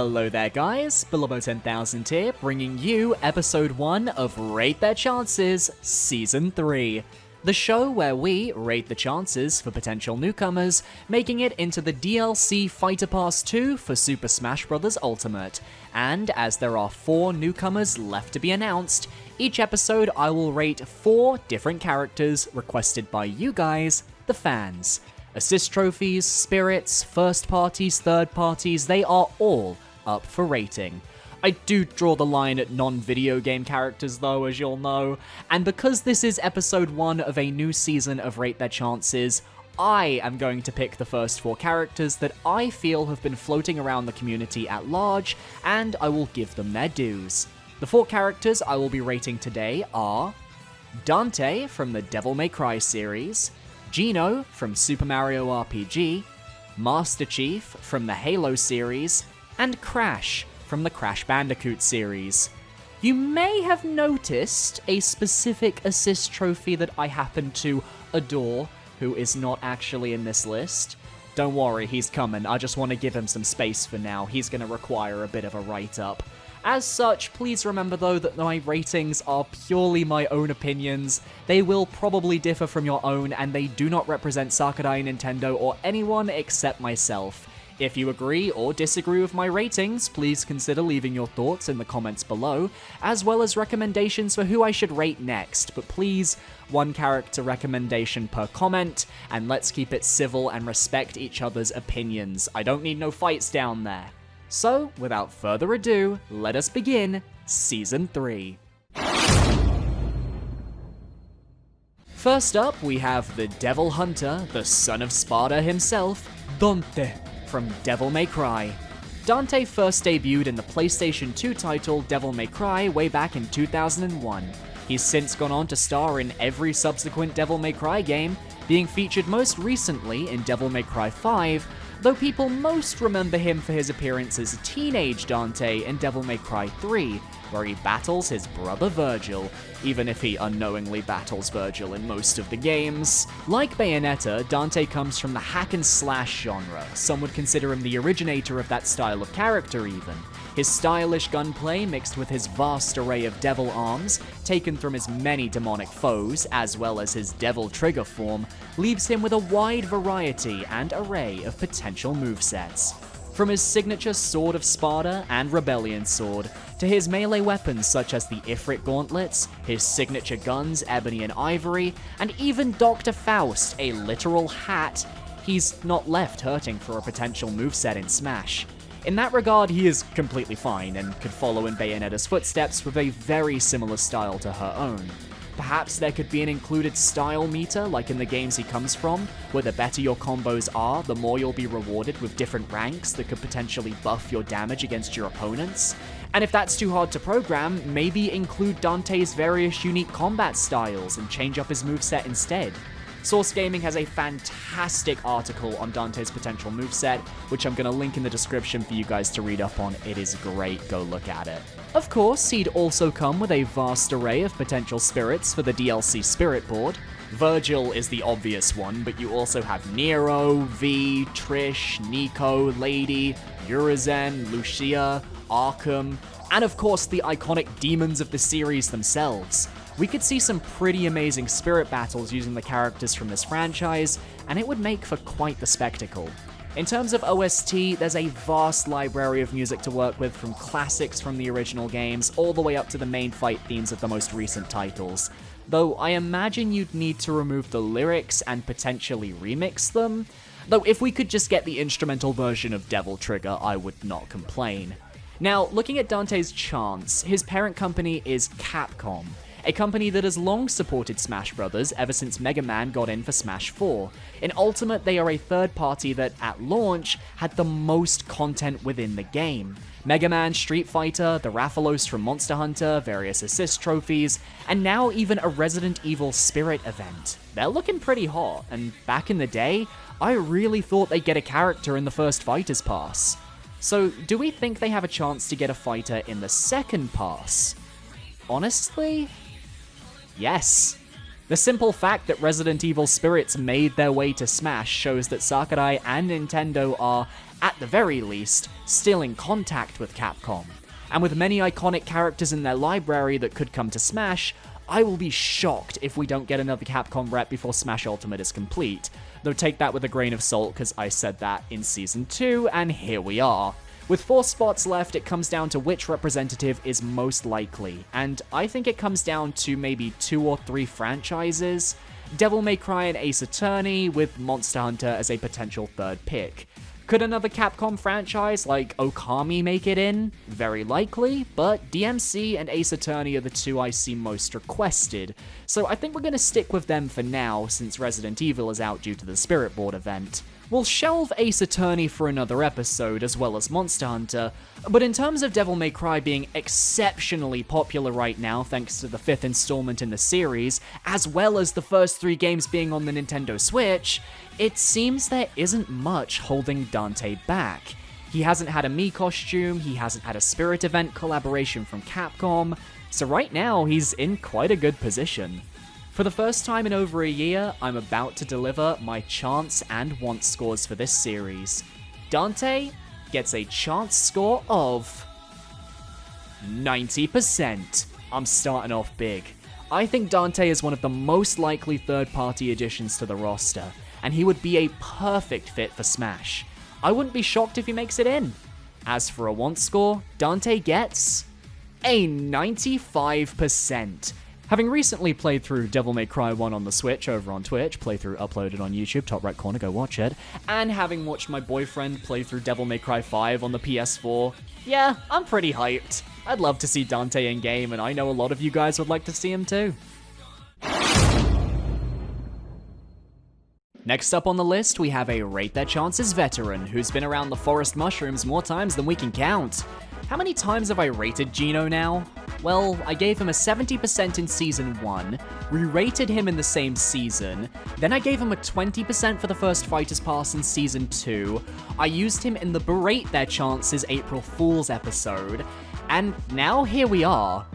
Hello there guys, Bilbo10000 here, bringing you episode 1 of Rate Their Chances, Season 3. The show where we rate the chances for potential newcomers, making it into the DLC Fighter Pass 2 for Super Smash Bros. Ultimate. And as there are 4 newcomers left to be announced, each episode I will rate 4 different characters requested by you guys, the fans. Assist trophies, spirits, first parties, third parties, they are all up for rating. I do draw the line at non-video game characters though, as you'll know, and because this is episode 1 of a new season of Rate Their Chances, I am going to pick the first 4 characters that I feel have been floating around the community at large, and I will give them their dues. The 4 characters I will be rating today are Dante from the Devil May Cry series, Geno from Super Mario RPG, Master Chief from the Halo series, and Crash from the Crash Bandicoot series. You may have noticed a specific assist trophy that I happen to adore, who is not actually in this list. Don't worry, he's coming, I just want to give him some space for now, he's going to require a bit of a write-up. As such, please remember though that my ratings are purely my own opinions. They will probably differ from your own, and they do not represent Sakurai Nintendo or anyone except myself. If you agree or disagree with my ratings, please consider leaving your thoughts in the comments below, as well as recommendations for who I should rate next, but please, 1 character recommendation per comment, and let's keep it civil and respect each other's opinions. I don't need no fights down there. So, without further ado, let us begin Season 3. First up, we have the Devil Hunter, the son of Sparta himself, Dante, from Devil May Cry. Dante first debuted in the PlayStation 2 title Devil May Cry way back in 2001. He's since gone on to star in every subsequent Devil May Cry game, being featured most recently in Devil May Cry 5, though people most remember him for his appearance as teenage Dante in Devil May Cry 3, where he battles his brother Virgil, even if he unknowingly battles Virgil in most of the games. Like Bayonetta, Dante comes from the hack and slash genre. Some would consider him the originator of that style of character even. His stylish gunplay mixed with his vast array of devil arms, taken from his many demonic foes, as well as his devil trigger form, leaves him with a wide variety and array of potential movesets. From his signature Sword of Sparta and Rebellion Sword, to his melee weapons such as the Ifrit Gauntlets, his signature guns Ebony and Ivory, and even Dr. Faust, a literal hat, he's not left hurting for a potential moveset in Smash. In that regard, he is completely fine, and could follow in Bayonetta's footsteps with a very similar style to her own. Perhaps there could be an included style meter, like in the games he comes from, where the better your combos are, the more you'll be rewarded with different ranks that could potentially buff your damage against your opponents. And if that's too hard to program, maybe include Dante's various unique combat styles and change up his moveset instead. Source Gaming has a fantastic article on Dante's potential moveset, which I'm going to link in the description for you guys to read up on. It is great, go look at it. Of course, he'd also come with a vast array of potential spirits for the DLC Spirit Board. Virgil is the obvious one, but you also have Nero, V, Trish, Nico, Lady, Urizen, Lucia, Arkham, and of course the iconic demons of the series themselves. We could see some pretty amazing spirit battles using the characters from this franchise, and it would make for quite the spectacle. In terms of OST, there's a vast library of music to work with, from classics from the original games all the way up to the main fight themes of the most recent titles. Though I imagine you'd need to remove the lyrics and potentially remix them. Though if we could just get the instrumental version of Devil Trigger, I would not complain. Now, looking at Dante's chance, his parent company is Capcom, a company that has long supported Smash Bros. Ever since Mega Man got in for Smash 4. In Ultimate, they are a third party that, at launch, had the most content within the game. Mega Man, Street Fighter, the Rathalos from Monster Hunter, various assist trophies, and now even a Resident Evil Spirit event. They're looking pretty hot, and back in the day, I really thought they'd get a character in the first Fighter's Pass. So, do we think they have a chance to get a fighter in the second pass? Honestly? Yes. The simple fact that Resident Evil spirits made their way to Smash shows that Sakurai and Nintendo are, at the very least, still in contact with Capcom. And with many iconic characters in their library that could come to Smash, I will be shocked if we don't get another Capcom rep before Smash Ultimate is complete. Though take that with a grain of salt, because I said that in Season 2, and here we are. With 4 spots left, it comes down to which representative is most likely, and I think it comes down to maybe 2 or 3 franchises. Devil May Cry and Ace Attorney, with Monster Hunter as a potential third pick. Could another Capcom franchise like Okami make it in? Very likely, but DMC and Ace Attorney are the 2 I see most requested, so I think we're going to stick with them for now since Resident Evil is out due to the Spirit Board event. We'll shelve Ace Attorney for another episode as well as Monster Hunter, but in terms of Devil May Cry being exceptionally popular right now thanks to the 5th installment in the series, as well as the first 3 games being on the Nintendo Switch, it seems there isn't much holding Dante back. He hasn't had a Mii costume, he hasn't had a Spirit event collaboration from Capcom, so right now he's in quite a good position. For the first time in over a year, I'm about to deliver my chance and want scores for this series. Dante gets a chance score of 90%. I'm starting off big. I think Dante is one of the most likely third-party additions to the roster, and he would be a perfect fit for Smash. I wouldn't be shocked if he makes it in. As for a want score, Dante gets a 95%. Having recently played through Devil May Cry 1 on the Switch over on Twitch, playthrough uploaded on YouTube, top right corner, go watch it, and having watched my boyfriend play through Devil May Cry 5 on the PS4, yeah, I'm pretty hyped. I'd love to see Dante in game, and I know a lot of you guys would like to see him too. Next up on the list, we have a Rate Their Chances veteran who's been around the forest mushrooms more times than we can count. How many times have I rated Geno now? Well, I gave him a 70% in Season 1, re-rated him in the same season, then I gave him a 20% for the first Fighter's Pass in Season 2, I used him in the Berate Their Chances April Fool's episode, and now here we are.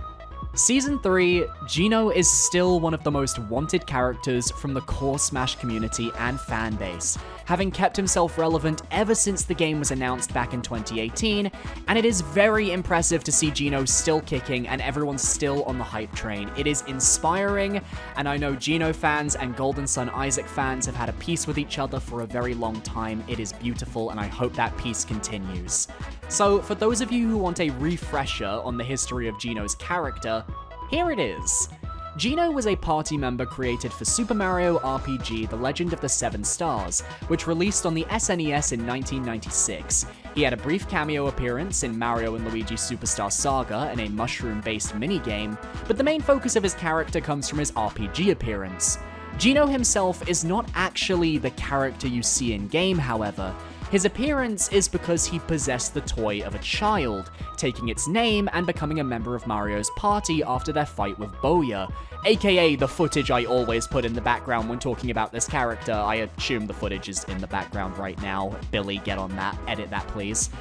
Season 3, Geno is still one of the most wanted characters from the core Smash community and fanbase, having kept himself relevant ever since the game was announced back in 2018, and it is very impressive to see Geno still kicking and everyone still on the hype train. It is inspiring, and I know Geno fans and Golden Sun Isaac fans have had a peace with each other for a very long time. It is beautiful, and I hope that peace continues. So, for those of you who want a refresher on the history of Geno's character, here it is. Geno was a party member created for Super Mario RPG The Legend of the Seven Stars, which released on the SNES in 1996. He had a brief cameo appearance in Mario & Luigi Superstar Saga in a mushroom-based minigame, but the main focus of his character comes from his RPG appearance. Geno himself is not actually the character you see in-game, however. His appearance is because he possessed the toy of a child, taking its name and becoming a member of Mario's party after their fight with Bowyer, aka the footage I always put in the background when talking about this character. I assume the footage is in the background right now. Billy, get on that. Edit that, please.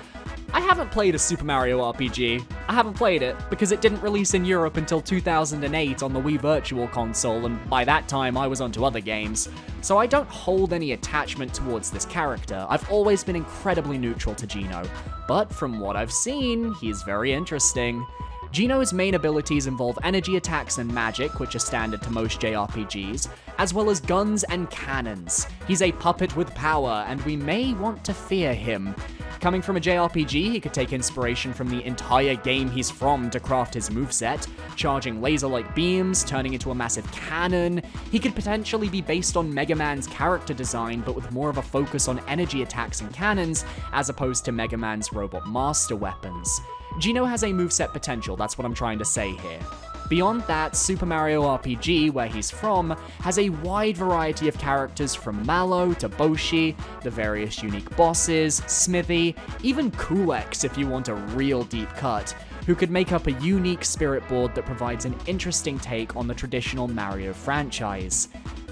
I haven't played a Super Mario RPG. I haven't played it because it didn't release in Europe until 2008 on the Wii Virtual Console, and by that time I was onto other games. So I don't hold any attachment towards this character. I've always been incredibly neutral to Geno, but from what I've seen, he's very interesting. Geno's main abilities involve energy attacks and magic, which are standard to most JRPGs, as well as guns and cannons. He's a puppet with power, and we may want to fear him. Coming from a JRPG, he could take inspiration from the entire game he's from to craft his moveset, charging laser-like beams, turning into a massive cannon. He could potentially be based on Mega Man's character design, but with more of a focus on energy attacks and cannons, as opposed to Mega Man's robot master weapons. Geno has a moveset potential, that's what I'm trying to say here. Beyond that, Super Mario RPG, where he's from, has a wide variety of characters from Mallow to Boshi, the various unique bosses, Smithy, even Kulex if you want a real deep cut, who could make up a unique spirit board that provides an interesting take on the traditional Mario franchise.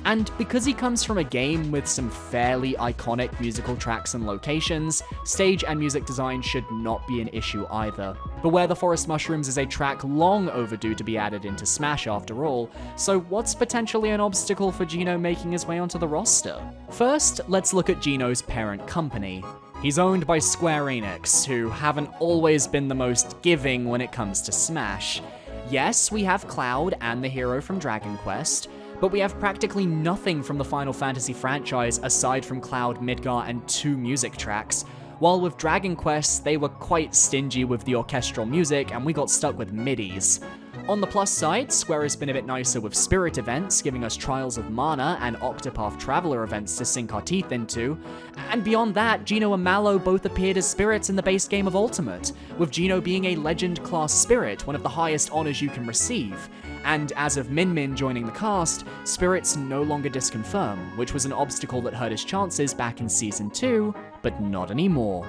And because he comes from a game with some fairly iconic musical tracks and locations, stage and music design should not be an issue either. Beware the Forest Mushrooms is a track long overdue to be added into Smash after all, so what's potentially an obstacle for Geno making his way onto the roster? First, let's look at Geno's parent company. He's owned by Square Enix, who haven't always been the most giving when it comes to Smash. Yes, we have Cloud and the hero from Dragon Quest, but we have practically nothing from the Final Fantasy franchise aside from Cloud, Midgar, and 2 music tracks, while with Dragon Quest, they were quite stingy with the orchestral music and we got stuck with MIDIs. On the plus side, Square has been a bit nicer with Spirit events, giving us Trials of Mana and Octopath Traveler events to sink our teeth into, and beyond that, Geno and Mallow both appeared as spirits in the base game of Ultimate, with Geno being a Legend-class spirit, one of the highest honors you can receive. And as of Min Min joining the cast, spirits no longer disconfirm, which was an obstacle that hurt his chances back in Season 2, but not anymore.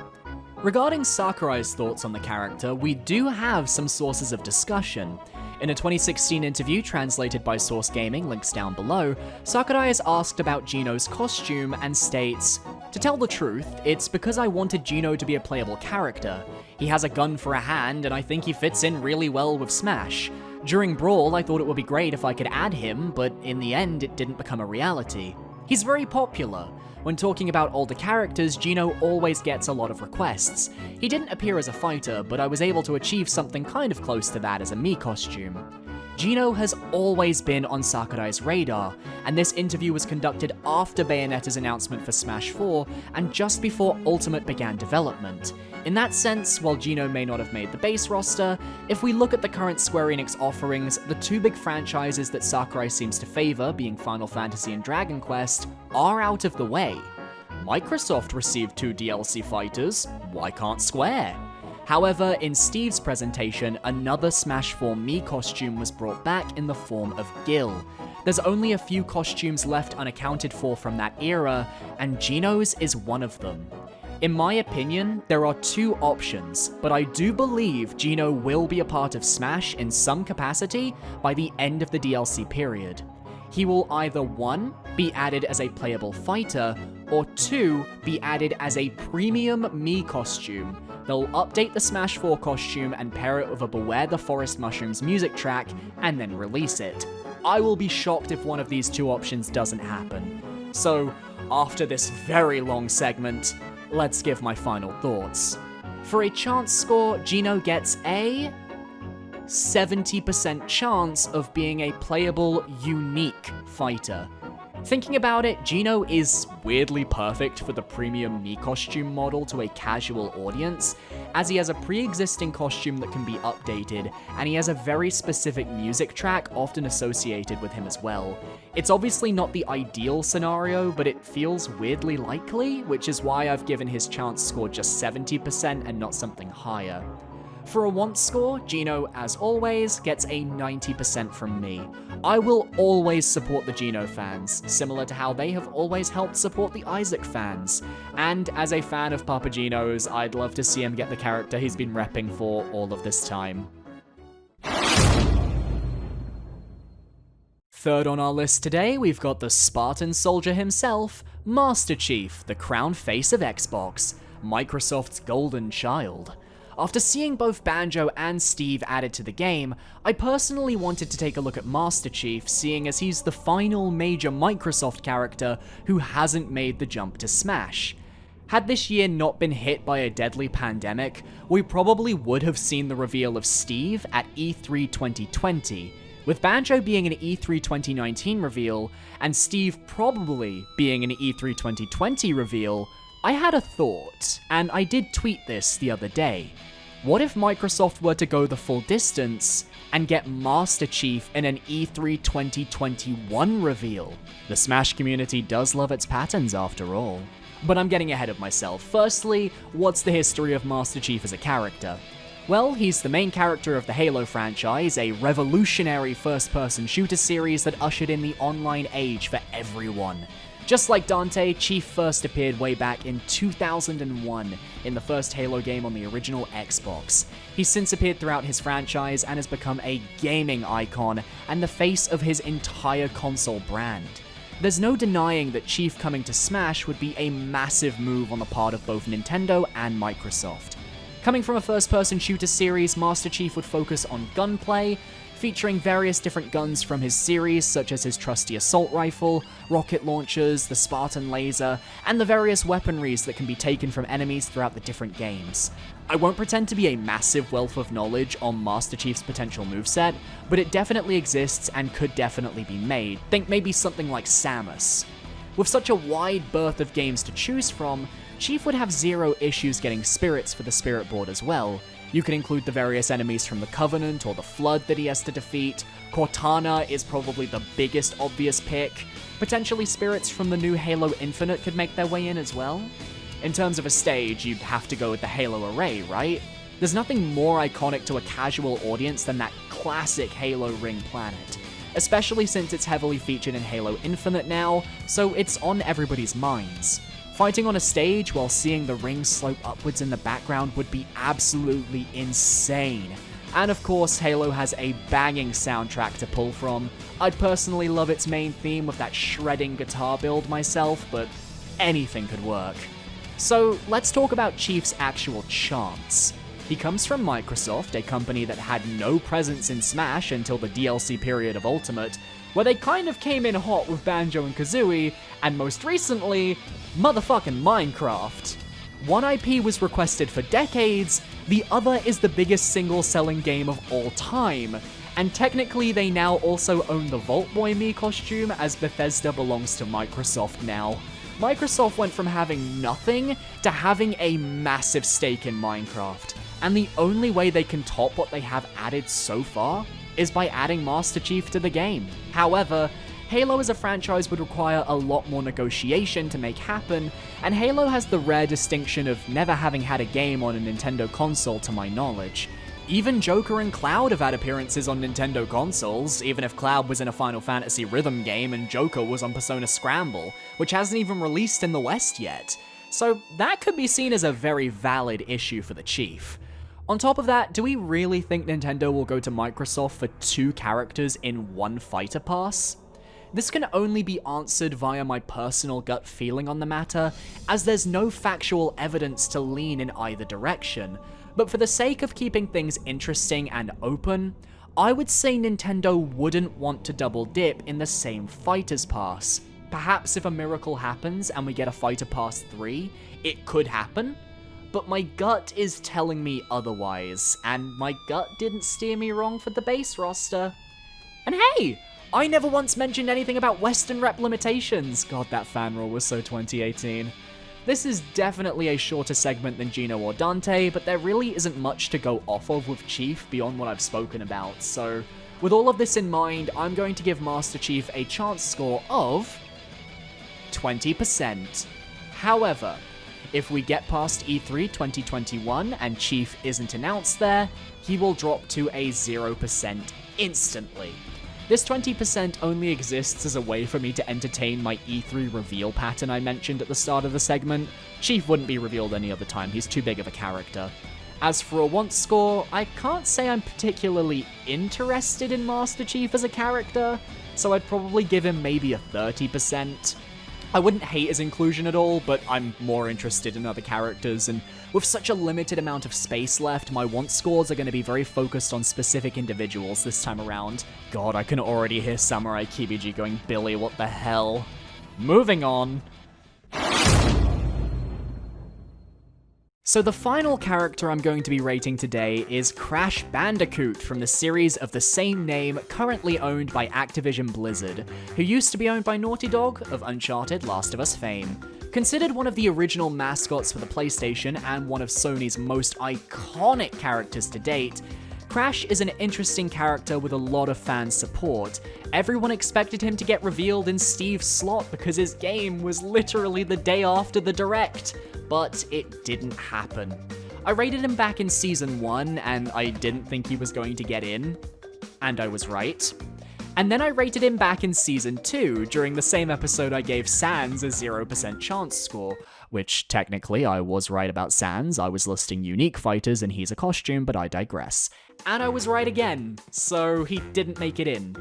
Regarding Sakurai's thoughts on the character, we do have some sources of discussion. In a 2016 interview translated by Source Gaming, links down below, Sakurai is asked about Geno's costume and states, "To tell the truth, it's because I wanted Geno to be a playable character. He has a gun for a hand and I think he fits in really well with Smash. During Brawl, I thought it would be great if I could add him, but in the end it didn't become a reality. He's very popular. When talking about older characters, Geno always gets a lot of requests. He didn't appear as a fighter, but I was able to achieve something kind of close to that as a Mii costume." Geno has always been on Sakurai's radar, and this interview was conducted after Bayonetta's announcement for Smash 4 and just before Ultimate began development. In that sense, while Geno may not have made the base roster, if we look at the current Square Enix offerings, the 2 big franchises that Sakurai seems to favor, being Final Fantasy and Dragon Quest, are out of the way. Microsoft received 2 DLC fighters, why can't Square? However, in Steve's presentation, another Smash 4 Mii costume was brought back in the form of Gil. There's only a few costumes left unaccounted for from that era, and Geno's is one of them. In my opinion, there are 2 options, but I do believe Geno will be a part of Smash in some capacity by the end of the DLC period. He will either 1, be added as a playable fighter, or 2, be added as a premium Mii costume. They'll update the Smash 4 costume and pair it with a Beware the Forest Mushrooms music track, and then release it. I will be shocked if one of these 2 options doesn't happen. So, after this very long segment, let's give my final thoughts. For a chance score, Geno gets a 70% chance of being a playable, unique fighter. Thinking about it, Geno is weirdly perfect for the premium Mii costume model to a casual audience, as he has a pre-existing costume that can be updated, and he has a very specific music track often associated with him as well. It's obviously not the ideal scenario, but it feels weirdly likely, which is why I've given his chance score just 70% and not something higher. For a want score, Geno, as always, gets a 90% from me. I will always support the Geno fans, similar to how they have always helped support the Isaac fans. And as a fan of Papa Geno's, I'd love to see him get the character he's been repping for all of this time. Third on our list today, we've got the Spartan soldier himself, Master Chief, the crown face of Xbox, Microsoft's golden child. After seeing both Banjo and Steve added to the game, I personally wanted to take a look at Master Chief, seeing as he's the final major Microsoft character who hasn't made the jump to Smash. Had this year not been hit by a deadly pandemic, we probably would have seen the reveal of Steve at E3 2020, with Banjo being an E3 2019 reveal, and Steve probably being an E3 2020 reveal. I had a thought, and I did tweet this the other day. What if Microsoft were to go the full distance and get Master Chief in an E3 2021 reveal? The Smash community does love its patterns after all. But I'm getting ahead of myself. Firstly, what's the history of Master Chief as a character? Well, he's the main character of the Halo franchise, a revolutionary first-person shooter series that ushered in the online age for everyone. Just like Dante, Chief first appeared way back in 2001 in the first Halo game on the original Xbox. He's since appeared throughout his franchise and has become a gaming icon and the face of his entire console brand. There's no denying that Chief coming to Smash would be a massive move on the part of both Nintendo and Microsoft. Coming from a first-person shooter series, Master Chief would focus on gunplay, featuring various different guns from his series, such as his trusty assault rifle, rocket launchers, the Spartan laser, and the various weaponries that can be taken from enemies throughout the different games. I won't pretend to be a massive wealth of knowledge on Master Chief's potential moveset, but it definitely exists and could definitely be made. Think maybe something like Samus. With such a wide berth of games to choose from, Chief would have zero issues getting spirits for the Spirit Board as well. You can include the various enemies from the Covenant or the Flood that he has to defeat. Cortana is probably the biggest obvious pick. Potentially spirits from the new Halo Infinite could make their way in as well. In terms of a stage, you'd have to go with the Halo Array, right? There's nothing more iconic to a casual audience than that classic Halo Ring planet, especially since it's heavily featured in Halo Infinite now, so it's on everybody's minds. Fighting on a stage while seeing the ring slope upwards in the background would be absolutely insane. And of course, Halo has a banging soundtrack to pull from. I'd personally love its main theme with that shredding guitar build myself, but anything could work. So let's talk about Chief's actual chance. He comes from Microsoft, a company that had no presence in Smash until the DLC period of Ultimate, where they kind of came in hot with Banjo and Kazooie, and most recently, motherfucking Minecraft. One IP was requested for decades, the other is the biggest single-selling game of all time, and technically they now also own the Vault Boy Mii costume, as Bethesda belongs to Microsoft now. Microsoft went from having nothing to having a massive stake in Minecraft, and the only way they can top what they have added so far is by adding Master Chief to the game. However, Halo as a franchise would require a lot more negotiation to make happen, and Halo has the rare distinction of never having had a game on a Nintendo console to my knowledge. Even Joker and Cloud have had appearances on Nintendo consoles, even if Cloud was in a Final Fantasy rhythm game and Joker was on Persona Scramble, which hasn't even released in the West yet. So that could be seen as a very valid issue for the Chief. On top of that, do we really think Nintendo will go to Microsoft for 2 characters in one fighter pass? This can only be answered via my personal gut feeling on the matter, as there's no factual evidence to lean in either direction, but for the sake of keeping things interesting and open, I would say Nintendo wouldn't want to double dip in the same fighters pass. Perhaps if a miracle happens and we get a Fighter Pass 3, it could happen, but my gut is telling me otherwise, and my gut didn't steer me wrong for the base roster. And hey, I never once mentioned anything about Western rep limitations. God, that fan roll was so 2018. This is definitely a shorter segment than Geno or Dante, but there really isn't much to go off of with Chief beyond what I've spoken about, so with all of this in mind, I'm going to give Master Chief a chance score of 20%. However, if we get past E3 2021 and Chief isn't announced there, he will drop to a 0% instantly. This 20% only exists as a way for me to entertain my E3 reveal pattern I mentioned at the start of the segment. Chief wouldn't be revealed any other time, he's too big of a character. As for a want score, I can't say I'm particularly interested in Master Chief as a character, so I'd probably give him maybe a 30%. I wouldn't hate his inclusion at all, but I'm more interested in other characters, and with such a limited amount of space left, my want scores are going to be very focused on specific individuals this time around. God, I can already hear Samurai Kibiji going, Billy, what the hell? Moving on. So the final character I'm going to be rating today is Crash Bandicoot from the series of the same name currently owned by Activision Blizzard, who used to be owned by Naughty Dog of Uncharted Last of Us fame. Considered one of the original mascots for the PlayStation and one of Sony's most iconic characters to date, Crash is an interesting character with a lot of fan support. Everyone expected him to get revealed in Steve's slot because his game was literally the day after the Direct, but it didn't happen. I rated him back in Season 1, and I didn't think he was going to get in, and I was right. And then I rated him back in Season 2, during the same episode I gave Sans a 0% chance score, which technically I was right about Sans. I was listing unique fighters and he's a costume, but I digress. And I was right again, so he didn't make it in.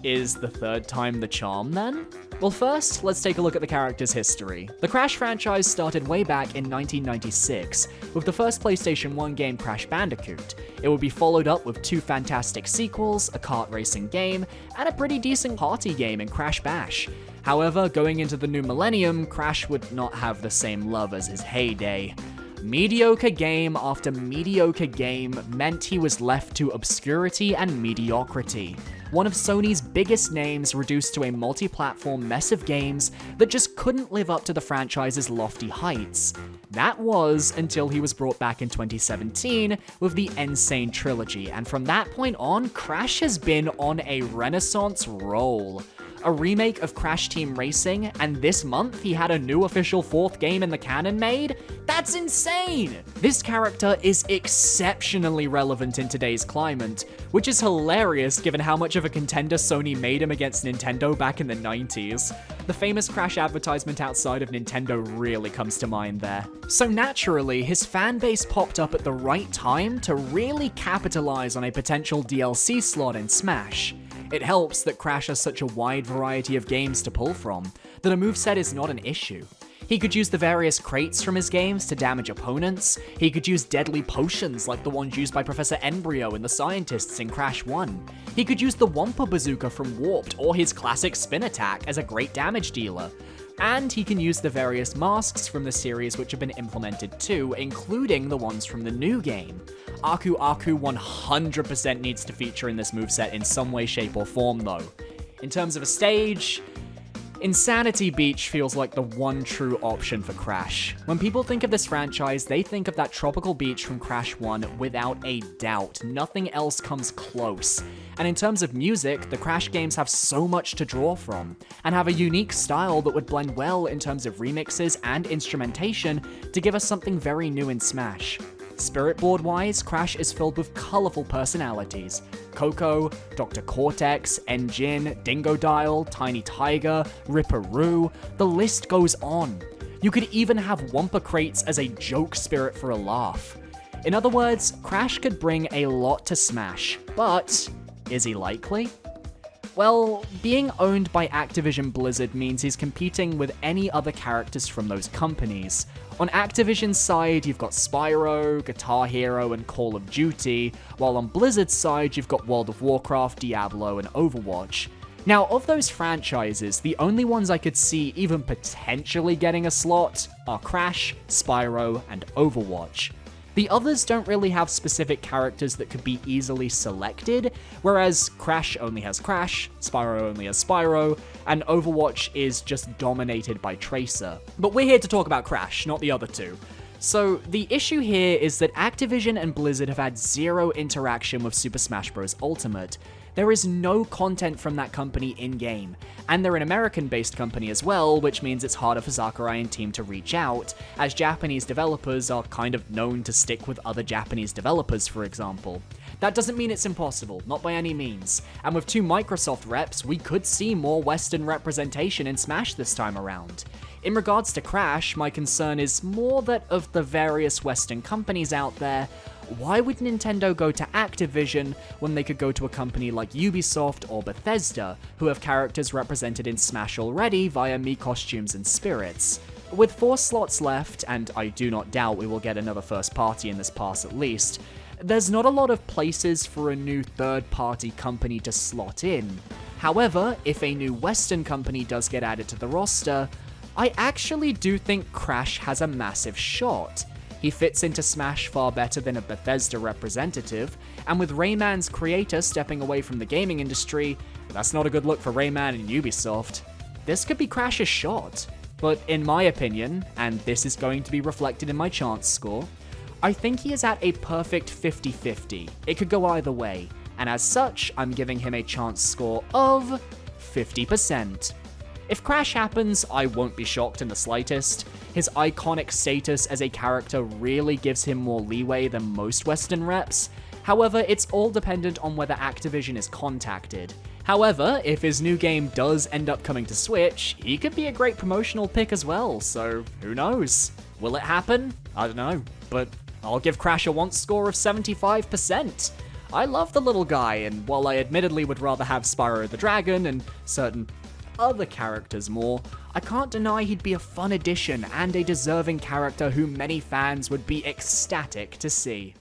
Is the third time the charm then? Well, first, let's take a look at the character's history. The Crash franchise started way back in 1996, with the first PlayStation 1 game Crash Bandicoot. It would be followed up with 2 fantastic sequels, a kart racing game, and a pretty decent party game in Crash Bash. However, going into the new millennium, Crash would not have the same love as his heyday. Mediocre game after mediocre game meant he was left to obscurity and mediocrity. One of Sony's biggest names reduced to a multi-platform mess of games that just couldn't live up to the franchise's lofty heights. That was until he was brought back in 2017 with the Insane trilogy, and from that point on, Crash has been on a renaissance roll. A remake of Crash Team Racing, and this month he had a new official 4th game in the canon made? That's insane! This character is exceptionally relevant in today's climate, which is hilarious given how much of a contender Sony made him against Nintendo back in the 90s. The famous Crash advertisement outside of Nintendo really comes to mind there. So naturally, his fanbase popped up at the right time to really capitalize on a potential DLC slot in Smash. It helps that Crash has such a wide variety of games to pull from, that a moveset is not an issue. He could use the various crates from his games to damage opponents, he could use deadly potions like the ones used by Professor Embryo and the scientists in Crash 1, he could use the Wumpa Bazooka from Warped or his classic spin attack as a great damage dealer, and he can use the various masks from the series which have been implemented too, including the ones from the new game. Aku 100% needs to feature in this moveset in some way, shape, or form though. In terms of a stage, Sanity Beach feels like the one true option for Crash. When people think of this franchise, they think of that tropical beach from Crash 1 without a doubt. Nothing else comes close. And in terms of music, the Crash games have so much to draw from, and have a unique style that would blend well in terms of remixes and instrumentation to give us something very new in Smash. Spirit board-wise, Crash is filled with colorful personalities. Coco, Dr. Cortex, N-Jin, Dingodile, Tiny Tiger, Ripperoo, the list goes on. You could even have Wumpa crates as a joke spirit for a laugh. In other words, Crash could bring a lot to Smash, but is he likely? Well, being owned by Activision Blizzard means he's competing with any other characters from those companies. On Activision's side, you've got Spyro, Guitar Hero, and Call of Duty, while on Blizzard's side, you've got World of Warcraft, Diablo, and Overwatch. Now, of those franchises, the only ones I could see even potentially getting a slot are Crash, Spyro, and Overwatch. The others don't really have specific characters that could be easily selected, whereas Crash only has Crash, Spyro only has Spyro, and Overwatch is just dominated by Tracer. But we're here to talk about Crash, not the other two. So the issue here is that Activision and Blizzard have had zero interaction with Super Smash Bros. Ultimate. There is no content from that company in-game, and they're an American-based company as well, which means it's harder for Sakurai and team to reach out, as Japanese developers are kind of known to stick with other Japanese developers, for example. That doesn't mean it's impossible, not by any means, and with 2 Microsoft reps, we could see more Western representation in Smash this time around. In regards to Crash, my concern is more that of the various Western companies out there, why would Nintendo go to Activision when they could go to a company like Ubisoft or Bethesda, who have characters represented in Smash already via Mii costumes and spirits? With 4 slots left, and I do not doubt we will get another first party in this pass at least, there's not a lot of places for a new third-party company to slot in. However, if a new Western company does get added to the roster, I actually do think Crash has a massive shot. He fits into Smash far better than a Bethesda representative, and with Rayman's creator stepping away from the gaming industry, that's not a good look for Rayman and Ubisoft. This could be Crash's shot. But in my opinion, and this is going to be reflected in my chance score, I think he is at a perfect 50-50. It could go either way, and as such, I'm giving him a chance score of 50%. If Crash happens, I won't be shocked in the slightest. His iconic status as a character really gives him more leeway than most Western reps. However, it's all dependent on whether Activision is contacted. However, if his new game does end up coming to Switch, he could be a great promotional pick as well, so who knows? Will it happen? I don't know, but I'll give Crash a want score of 75%. I love the little guy, and while I admittedly would rather have Spyro the Dragon and certain other characters more, I can't deny he'd be a fun addition and a deserving character who many fans would be ecstatic to see.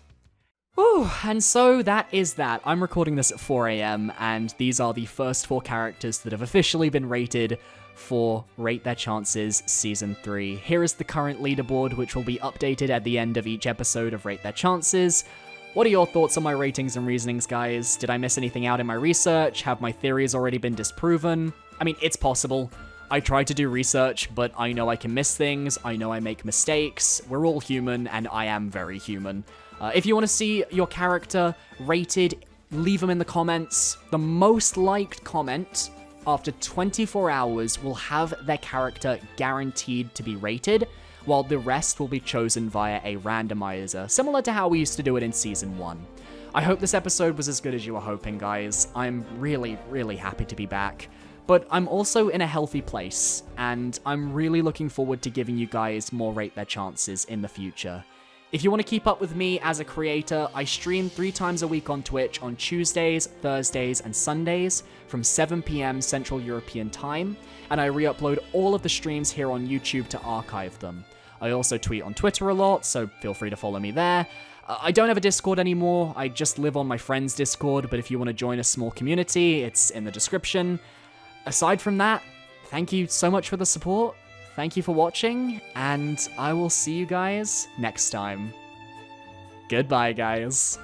Whew, and so that is that. I'm recording this at 4 AM, and these are the first 4 characters that have officially been rated for Rate Their Chances Season 3. Here is the current leaderboard, which will be updated at the end of each episode of Rate Their Chances. What are your thoughts on my ratings and reasonings, guys? Did I miss anything out in my research? Have my theories already been disproven? I mean, it's possible. I tried to do research, but I know I can miss things, I know I make mistakes, we're all human, and I am very human. If you want to see your character rated, leave them in the comments. The most liked comment after 24 hours will have their character guaranteed to be rated, while the rest will be chosen via a randomizer, similar to how we used to do it in Season 1. I hope this episode was as good as you were hoping, guys. I'm really, really happy to be back. But I'm also in a healthy place, and I'm really looking forward to giving you guys more Rate Their Chances in the future. If you want to keep up with me as a creator, I stream 3 times a week on Twitch on Tuesdays, Thursdays, and Sundays from 7 PM Central European Time, and I re-upload all of the streams here on YouTube to archive them. I also tweet on Twitter a lot, so feel free to follow me there. I don't have a Discord anymore, I just live on my friend's Discord, but if you want to join a small community, it's in the description. Aside from that, thank you so much for the support. Thank you for watching, and I will see you guys next time. Goodbye, guys.